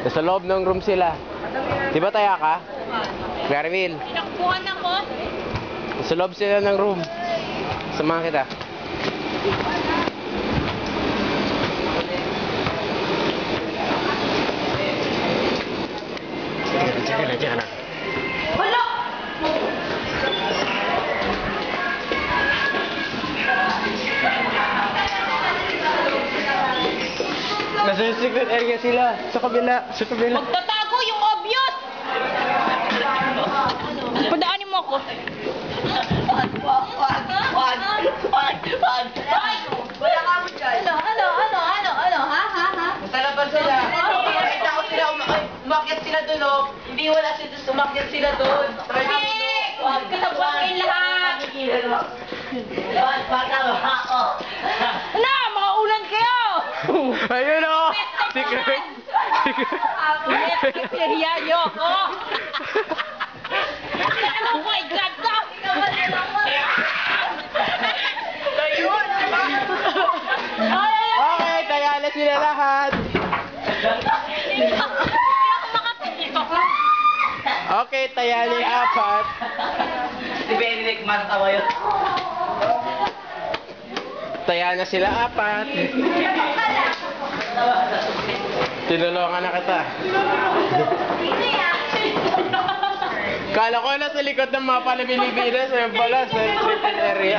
Nasa loob ng room sila. Di ba taya ka? Garville. Tinakbuhan ako. Nasa loob sila ng room. Samahan kita. Sige na. Wala! Nasa secret area sila. Sa kabila. Magtatago yung obvious! Padaanin mo ako. Wag! Wala ka mo dyan. Ano? Ha? Sa labas sila. Nakita ko sila, umakyat sila doon, oh. Hindi wala sila, umakyat sila doon. Wag! Kasabwangin lahat! Bata mo, ako. Ala! Mga ulan kayo! Ayun o! Secret! Pinahiya niyo ako! Ano ko ay God ka? Ayun! Okay, taya na sila lahat. Hindi ako makatayo. Okay, taya na yung apat. Si Benedict, matawa yun. Taya na sila apat. Tinulungan na kita. Kala ko na sa likod ng mapa na Pilipinas, ayun pala, sa secret area.